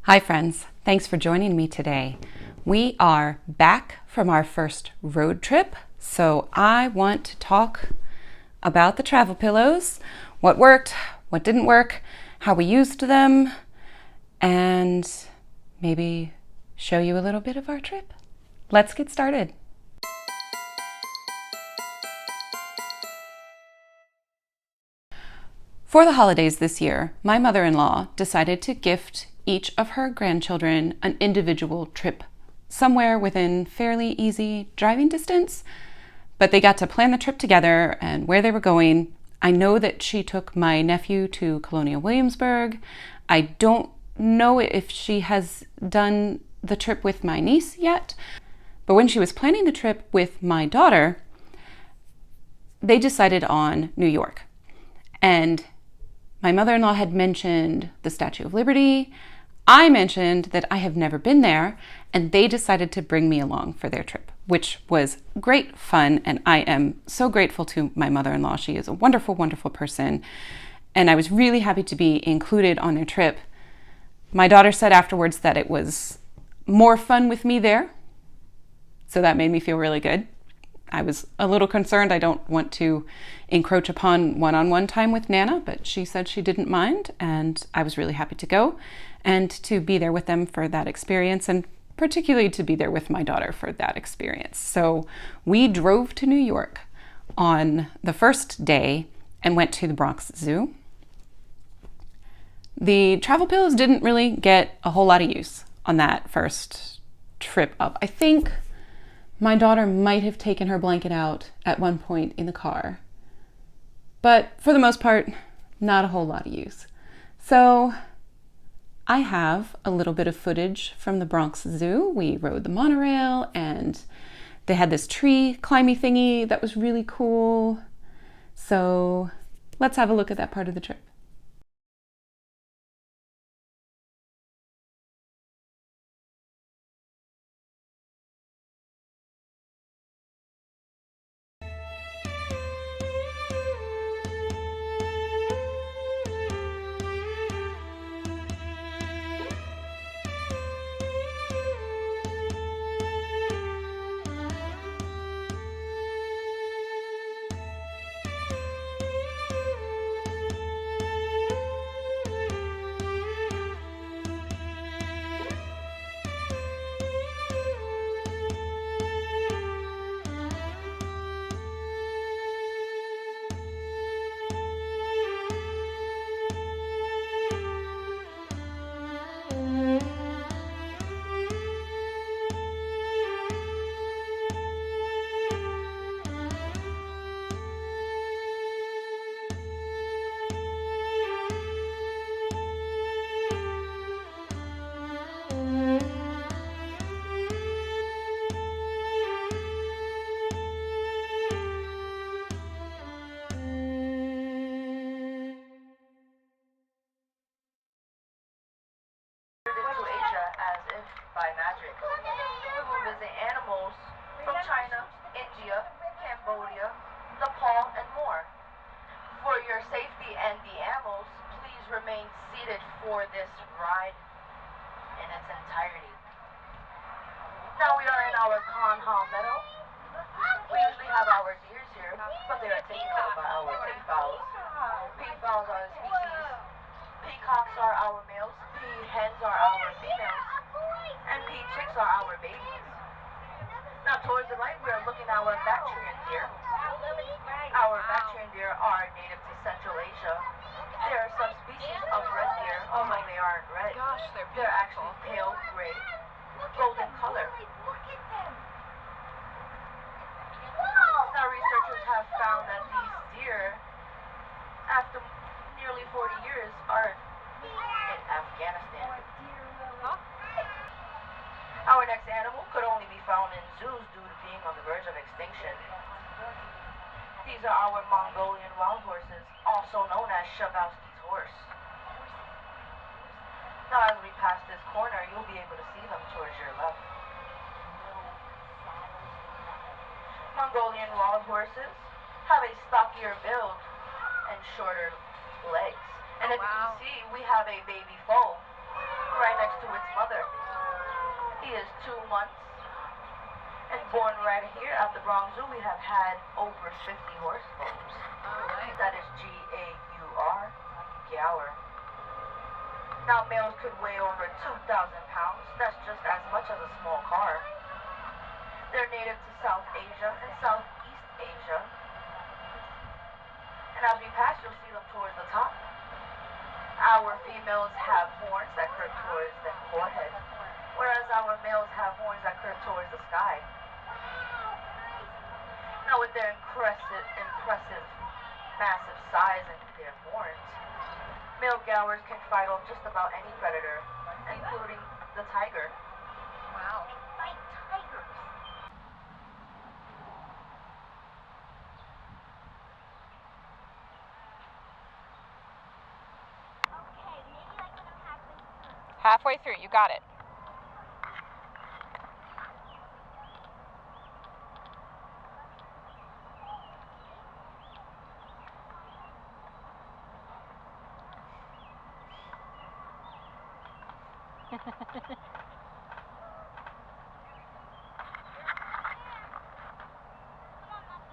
Hi friends, thanks for joining me today. We are back from our first road trip, so I want to talk about the travel pillows, what worked, what didn't work, how we used them, and maybe show you a little bit of our trip. Let's get started. For the holidays this year, my mother-in-law decided to gift each of her grandchildren an individual trip, somewhere within fairly easy driving distance, but they got to plan the trip together and where they were going. I know that she took my nephew to Colonial Williamsburg. I don't know if she has done the trip with my niece yet, but when she was planning the trip with my daughter, they decided on New York. And my mother-in-law had mentioned the Statue of Liberty. I mentioned that I have never been there, and they decided to bring me along for their trip, which was great fun, and I am so grateful to my mother-in-law. She is a wonderful, wonderful person, and I was really happy to be included on their trip. My daughter said afterwards that it was more fun with me there, so that made me feel really good. I was a little concerned. I don't want to encroach upon one-on-one time with Nana, but she said she didn't mind, and I was really happy to go and to be there with them for that experience, and particularly to be there with my daughter for that experience. So we drove to New York on the first day and went to the Bronx Zoo. The travel pillows didn't really get a whole lot of use on that first trip up. I think my daughter might have taken her blanket out at one point in the car, but for the most part, not a whole lot of use. So I have a little bit of footage from the Bronx Zoo. We rode the monorail and they had this tree climby thingy that was really cool. So let's have a look at that part of the trip. As if by magic. We will visit animals from China, India, Cambodia, Nepal, and more. For your safety and the animals, please remain seated for this ride in its entirety. Now we are in our Kanha meadow. We usually have our deers here, but they are taken over by our peafowls. Peafowls are a species. Peacocks are our males, peahens are our females, and pea chicks are our babies. Now towards the right, we are looking at our Bactrian deer. Our Bactrian deer are native to Central Asia. There are some species of red deer, although they aren't red. They're actually pale gray, golden color. Now researchers have found that these deer, after nearly 40 years, are in Afghanistan. Our next animal could only be found in zoos due to being on the verge of extinction. These are our Mongolian wild horses, also known as Shabowski's horse. Now as we pass this corner, you'll be able to see them towards your left. Mongolian wild horses have a stockier build and shorter legs. And as you can see, we have a baby foal right next to its is 2 months. And born right here at the Bronx Zoo, we have had over 50 horse foals. Oh, nice. That is G-A-U-R, Gower. Now males could weigh over 2,000 pounds. That's just as much as a small car. They're native to South Asia and Southeast Asia. And as we pass, you'll see them towards the top. Our females have horns that curve towards the forehead, whereas our males have horns that curve towards the sky. Now with their impressive, massive size and their horns, male Gowers can fight off just about any predator, including the tiger. Wow. They fight tigers. Okay, maybe like when I'm halfway through. Halfway through, you got it.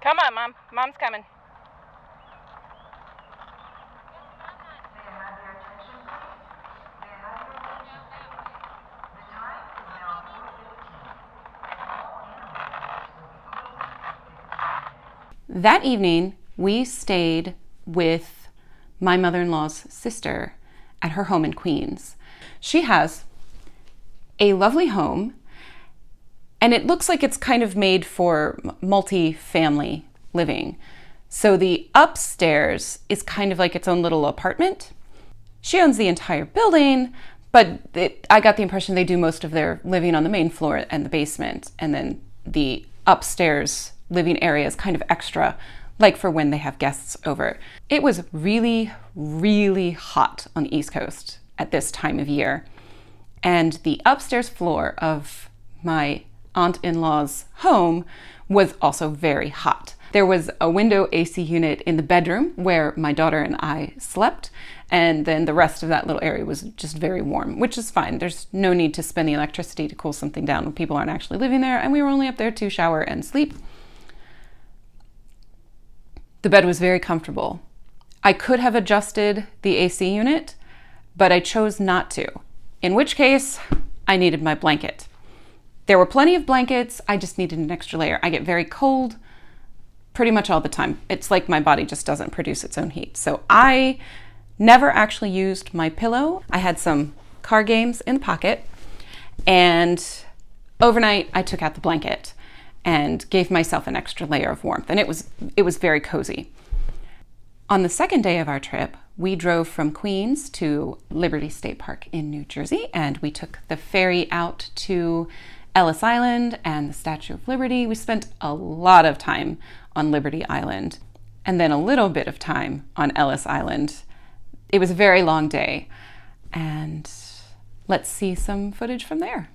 Come on, Mom. Mom's coming. That evening, we stayed with my mother-in-law's sister at her home in Queens. She has a lovely home, and it looks like it's kind of made for multi-family living. So the upstairs is kind of like its own little apartment. She owns the entire building, but I got the impression they do most of their living on the main floor and the basement, and then the upstairs living area is kind of extra, like for when they have guests over. It was really, really hot on the East Coast at this time of year, and the upstairs floor of my aunt-in-law's home was also very hot. There was a window AC unit in the bedroom where my daughter and I slept, and then the rest of that little area was just very warm, which is fine. There's no need to spend the electricity to cool something down when people aren't actually living there, and we were only up there to shower and sleep. The bed was very comfortable. I could have adjusted the AC unit, but I chose not to, in which case I needed my blanket. There were plenty of blankets, I just needed an extra layer. I get very cold pretty much all the time. It's like my body just doesn't produce its own heat. So I never actually used my pillow. I had some card games in the pocket, and overnight I took out the blanket and gave myself an extra layer of warmth, and it was very cozy. On the second day of our trip, we drove from Queens to Liberty State Park in New Jersey, and we took the ferry out to Ellis Island and the Statue of Liberty. We spent a lot of time on Liberty Island and then a little bit of time on Ellis Island. It was a very long day, and let's see some footage from there.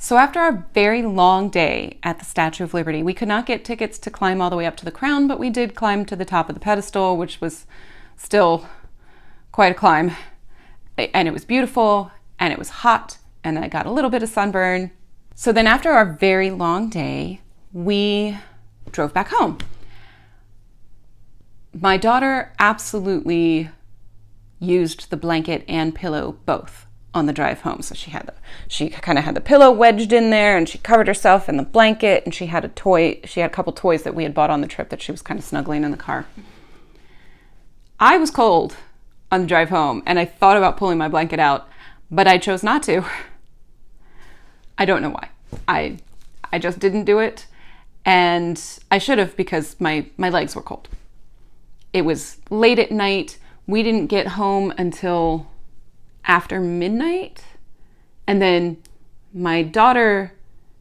So after our very long day at the Statue of Liberty, we could not get tickets to climb all the way up to the crown, but we did climb to the top of the pedestal, which was still quite a climb. And it was beautiful, and it was hot, and I got a little bit of sunburn. So then after our very long day, we drove back home. My daughter absolutely used the blanket and pillow both on the drive home. So she kind of had the pillow wedged in there, and she covered herself in the blanket, and she had a couple toys that we had bought on the trip that she was kind of snuggling in the car. I was cold on the drive home, and I thought about pulling my blanket out, but I chose not to. I don't know why. I just didn't do it, and I should have, because my legs were cold. It was late at night. We didn't get home until after midnight, and then my daughter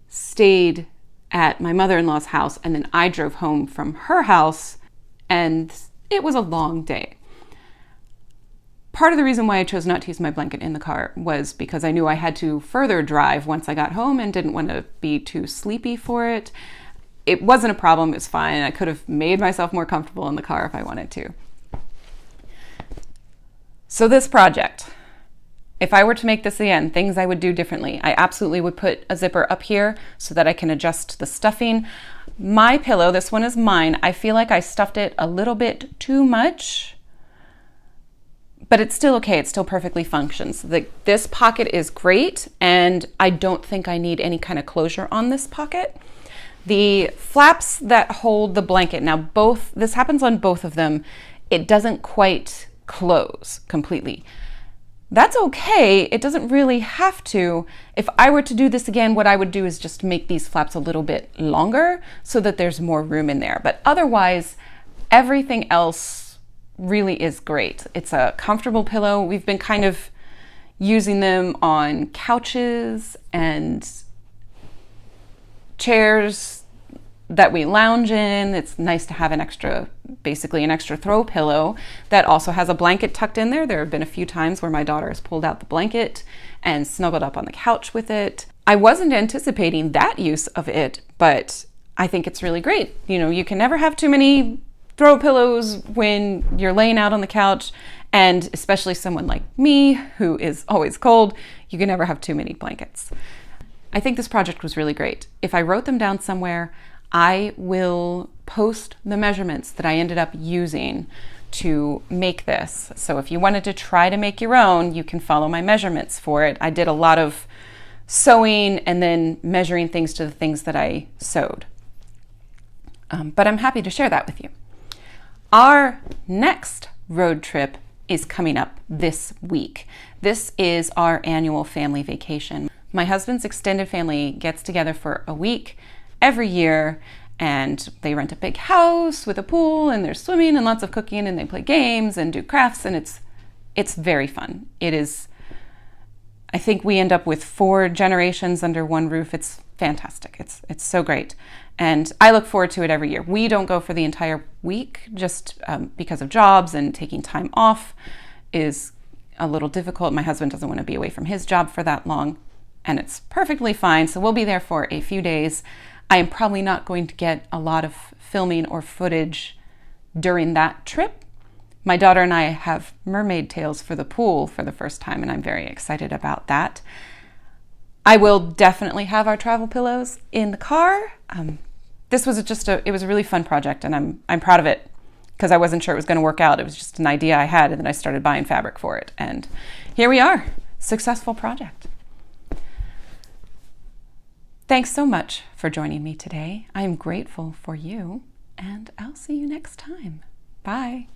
stayed at my mother-in-law's house, and then I drove home from her house, and it was a long day. Part of the reason why I chose not to use my blanket in the car was because I knew I had to further drive once I got home and didn't want to be too sleepy for it. It wasn't a problem, it was fine. I could have made myself more comfortable in the car if I wanted to. So this project, if I were to make this again, things I would do differently. I absolutely would put a zipper up here so that I can adjust the stuffing. My pillow, this one is mine, I feel like I stuffed it a little bit too much, but it's still okay. It still perfectly functions. This pocket is great, and I don't think I need any kind of closure on this pocket. The flaps that hold the blanket, now this happens on both of them, it doesn't quite close completely. That's okay. It doesn't really have to. If I were to do this again, what I would do is just make these flaps a little bit longer so that there's more room in there. But otherwise, everything else really is great. It's a comfortable pillow. We've been kind of using them on couches and chairs that we lounge in. It's nice to have basically an extra throw pillow that also has a blanket tucked in there. There have been a few times where my daughter has pulled out the blanket and snuggled up on the couch with it. I wasn't anticipating that use of it, but I think it's really great. You can never have too many throw pillows when you're laying out on the couch, and especially someone like me who is always cold, you can never have too many blankets. I think this project was really great. If I wrote them down somewhere, I will post the measurements that I ended up using to make this. So if you wanted to try to make your own, you can follow my measurements for it. I did a lot of sewing and then measuring things to the things that I sewed. But I'm happy to share that with you. Our next road trip is coming up this week. This is our annual family vacation. My husband's extended family gets together for a week every year, and they rent a big house with a pool, and there's swimming and lots of cooking, and they play games and do crafts, and it's very fun. It is, I think we end up with 4 generations under one roof. It's fantastic. It's so great. And I look forward to it every year. We don't go for the entire week just because of jobs, and taking time off is a little difficult. My husband doesn't want to be away from his job for that long, and it's perfectly fine. So we'll be there for a few days. I am probably not going to get a lot of filming or footage during that trip. My daughter and I have mermaid tails for the pool for the first time, and I'm very excited about that. I will definitely have our travel pillows in the car. This was it was a really fun project, and I'm proud of it because I wasn't sure it was going to work out. It was just an idea I had, and then I started buying fabric for it, and here we are, successful project. Thanks so much for joining me today. I am grateful for you, and I'll see you next time. Bye.